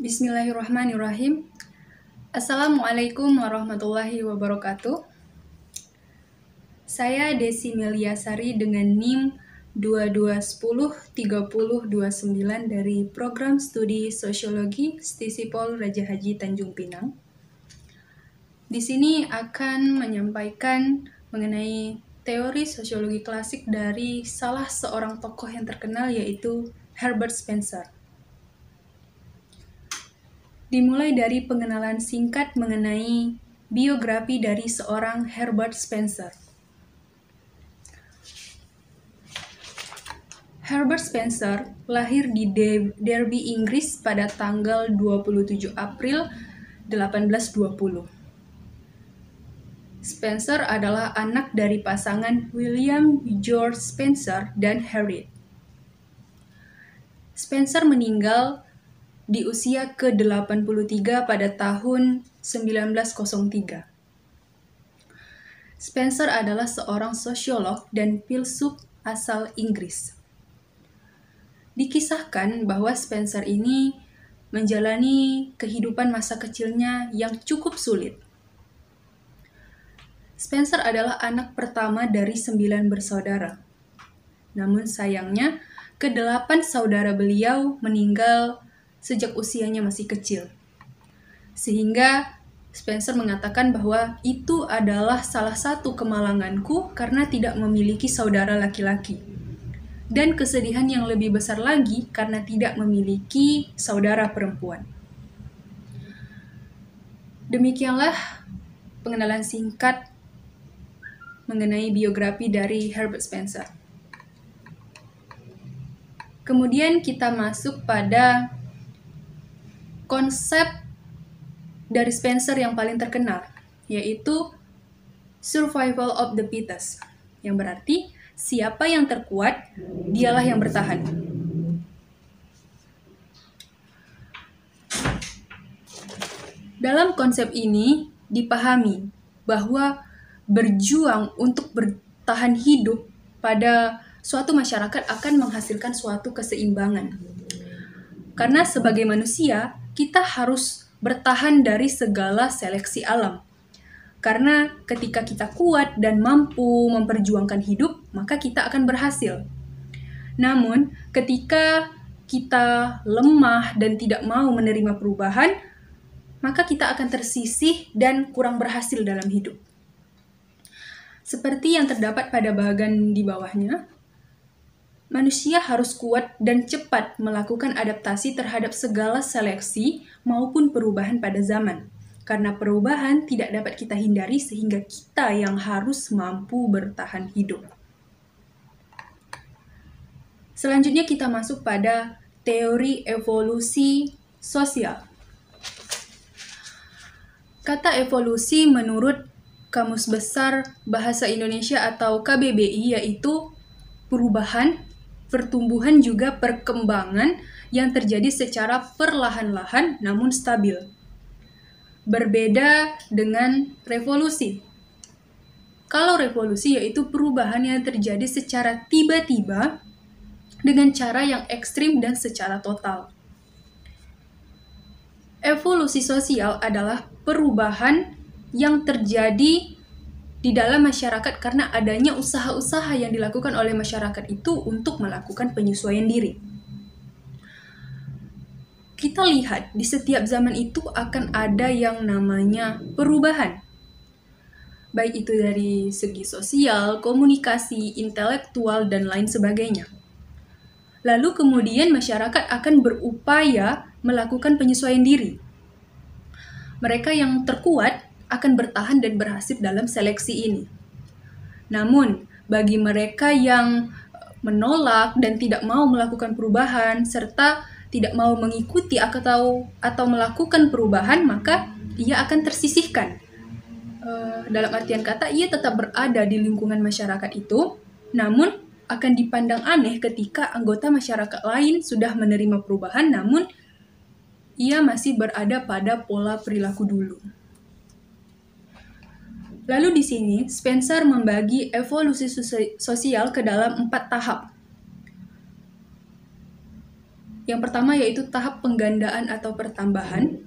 Bismillahirrahmanirrahim. Assalamualaikum warahmatullahi wabarakatuh. Saya Desi Meliasari dengan NIM 22103029 dari Program Studi Sosiologi Stisipol Raja Haji Tanjung Pinang. Di sini akan menyampaikan mengenai teori sosiologi klasik dari salah seorang tokoh yang terkenal yaitu Herbert Spencer. Dimulai dari pengenalan singkat mengenai biografi dari seorang Herbert Spencer. Herbert Spencer lahir di Derby, Inggris pada tanggal 27 April 1820. Spencer adalah anak dari pasangan William George Spencer dan Harriet. Spencer meninggal di usia ke-83 pada tahun 1903. Spencer adalah seorang sosiolog dan filsuf asal Inggris. Dikisahkan bahwa Spencer ini menjalani kehidupan masa kecilnya yang cukup sulit. Spencer adalah anak pertama dari 9 bersaudara. Namun sayangnya, ke-8 saudara beliau meninggal sejak usianya masih kecil. Sehingga Spencer mengatakan bahwa itu adalah salah satu kemalanganku karena tidak memiliki saudara laki-laki. Dan kesedihan yang lebih besar lagi karena tidak memiliki saudara perempuan. Demikianlah pengenalan singkat mengenai biografi dari Herbert Spencer. Kemudian kita masuk pada konsep dari Spencer yang paling terkenal, yaitu survival of the fittest, yang berarti siapa yang terkuat, dialah yang bertahan. Dalam konsep ini dipahami bahwa berjuang untuk bertahan hidup pada suatu masyarakat akan menghasilkan suatu keseimbangan. Karena sebagai manusia, kita harus bertahan dari segala seleksi alam. Karena ketika kita kuat dan mampu memperjuangkan hidup, maka kita akan berhasil. Namun, ketika kita lemah dan tidak mau menerima perubahan, maka kita akan tersisih dan kurang berhasil dalam hidup. Seperti yang terdapat pada bagian di bawahnya, manusia harus kuat dan cepat melakukan adaptasi terhadap segala seleksi maupun perubahan pada zaman. Karena perubahan tidak dapat kita hindari sehingga kita yang harus mampu bertahan hidup. Selanjutnya kita masuk pada teori evolusi sosial. Kata evolusi menurut Kamus Besar Bahasa Indonesia atau KBBI yaitu perubahan, pertumbuhan juga perkembangan yang terjadi secara perlahan-lahan namun stabil. Berbeda dengan revolusi. Kalau revolusi yaitu perubahan yang terjadi secara tiba-tiba dengan cara yang ekstrim dan secara total. Evolusi sosial adalah perubahan yang terjadi di dalam masyarakat karena adanya usaha-usaha yang dilakukan oleh masyarakat itu untuk melakukan penyesuaian diri. Kita lihat di setiap zaman itu akan ada yang namanya perubahan. Baik itu dari segi sosial, komunikasi, intelektual, dan lain sebagainya. Lalu kemudian masyarakat akan berupaya melakukan penyesuaian diri. Mereka yang terkuat akan bertahan dan berhasil dalam seleksi ini. Namun, bagi mereka yang menolak dan tidak mau melakukan perubahan, serta tidak mau mengikuti atau melakukan perubahan, maka ia akan tersisihkan. Dalam artian kata, ia tetap berada di lingkungan masyarakat itu, namun akan dipandang aneh ketika anggota masyarakat lain sudah menerima perubahan, namun ia masih berada pada pola perilaku dulu. Lalu di sini, Spencer membagi evolusi sosial ke dalam 4 tahap. Yang pertama yaitu tahap penggandaan atau pertambahan.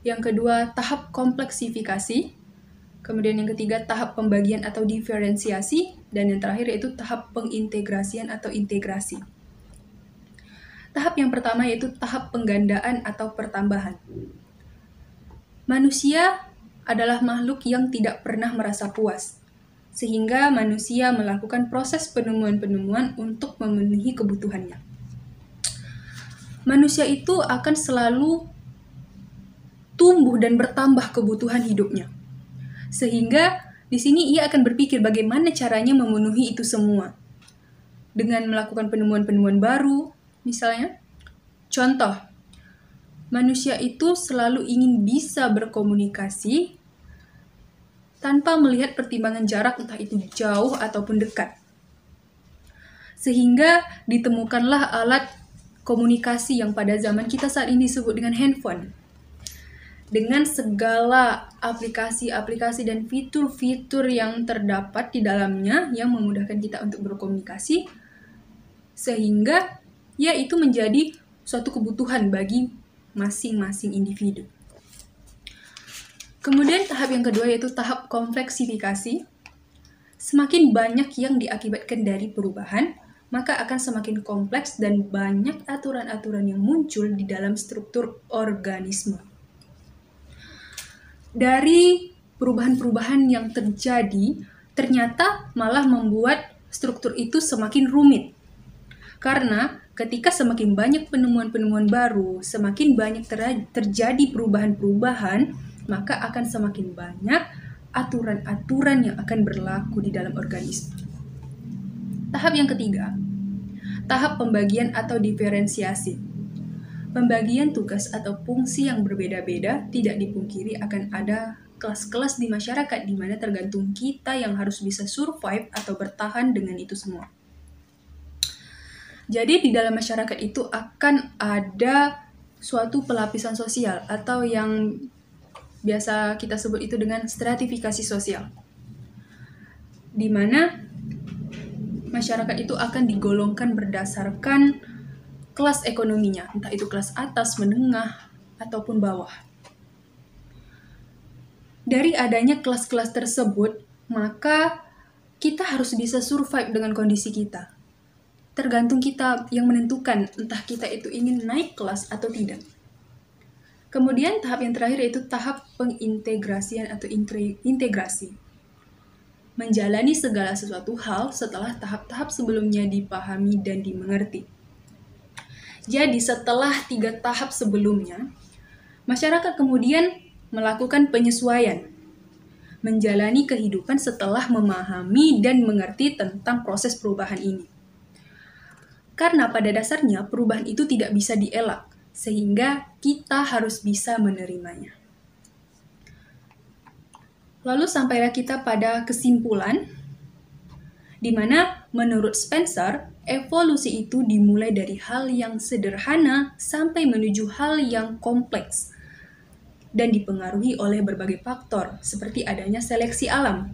Yang kedua, tahap kompleksifikasi. Kemudian yang ketiga, tahap pembagian atau diferensiasi. Dan yang terakhir yaitu tahap pengintegrasian atau integrasi. Tahap yang pertama yaitu tahap penggandaan atau pertambahan. Manusia adalah makhluk yang tidak pernah merasa puas, sehingga manusia melakukan proses penemuan-penemuan untuk memenuhi kebutuhannya. Manusia itu akan selalu tumbuh dan bertambah kebutuhan hidupnya. Sehingga di sini ia akan berpikir bagaimana caranya memenuhi itu semua. Dengan melakukan penemuan-penemuan baru, misalnya. Contoh, manusia itu selalu ingin bisa berkomunikasi tanpa melihat pertimbangan jarak, entah itu jauh ataupun dekat. Sehingga ditemukanlah alat komunikasi yang pada zaman kita saat ini disebut dengan handphone. Dengan segala aplikasi-aplikasi dan fitur-fitur yang terdapat di dalamnya yang memudahkan kita untuk berkomunikasi, sehingga ya itu menjadi suatu kebutuhan bagi masing-masing individu. Kemudian tahap yang kedua yaitu tahap kompleksifikasi. Semakin banyak yang diakibatkan dari perubahan, maka akan semakin kompleks dan banyak aturan-aturan yang muncul di dalam struktur organisme. Dari perubahan-perubahan yang terjadi, ternyata malah membuat struktur itu semakin rumit. Karena ketika semakin banyak penemuan-penemuan baru, semakin banyak terjadi perubahan-perubahan, maka akan semakin banyak aturan-aturan yang akan berlaku di dalam organisme. Tahap yang ketiga, tahap pembagian atau diferensiasi. Pembagian tugas atau fungsi yang berbeda-beda tidak dipungkiri akan ada kelas-kelas di masyarakat di mana tergantung kita yang harus bisa survive atau bertahan dengan itu semua. Jadi di dalam masyarakat itu akan ada suatu pelapisan sosial atau yang biasa kita sebut itu dengan stratifikasi sosial. Di mana masyarakat itu akan digolongkan berdasarkan kelas ekonominya, entah itu kelas atas, menengah, ataupun bawah. Dari adanya kelas-kelas tersebut, maka kita harus bisa survive dengan kondisi kita. Tergantung kita yang menentukan, entah kita itu ingin naik kelas atau tidak. Kemudian tahap yang terakhir yaitu tahap pengintegrasian atau integrasi. Menjalani segala sesuatu hal setelah tahap-tahap sebelumnya dipahami dan dimengerti. Jadi setelah 3 tahap sebelumnya, masyarakat kemudian melakukan penyesuaian, menjalani kehidupan setelah memahami dan mengerti tentang proses perubahan ini. Karena pada dasarnya perubahan itu tidak bisa dielak, sehingga kita harus bisa menerimanya. Lalu sampailah kita pada kesimpulan, di mana menurut Spencer, evolusi itu dimulai dari hal yang sederhana sampai menuju hal yang kompleks dan dipengaruhi oleh berbagai faktor seperti adanya seleksi alam.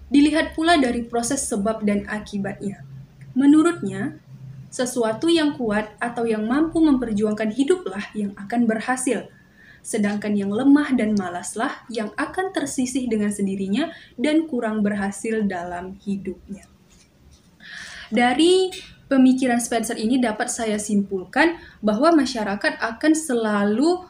Dilihat pula dari proses sebab dan akibatnya. Menurutnya, sesuatu yang kuat atau yang mampu memperjuangkan hiduplah yang akan berhasil, sedangkan yang lemah dan malaslah yang akan tersisih dengan sendirinya dan kurang berhasil dalam hidupnya. Dari pemikiran Spencer ini dapat saya simpulkan bahwa masyarakat akan selalu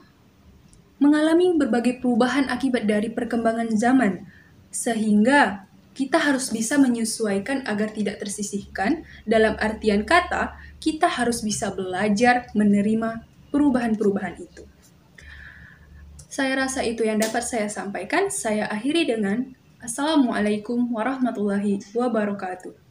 mengalami berbagai perubahan akibat dari perkembangan zaman, sehingga kita harus bisa menyesuaikan agar tidak tersisihkan. Dalam artian kata, kita harus bisa belajar menerima perubahan-perubahan itu. Saya rasa itu yang dapat saya sampaikan. Saya akhiri dengan Assalamualaikum warahmatullahi wabarakatuh.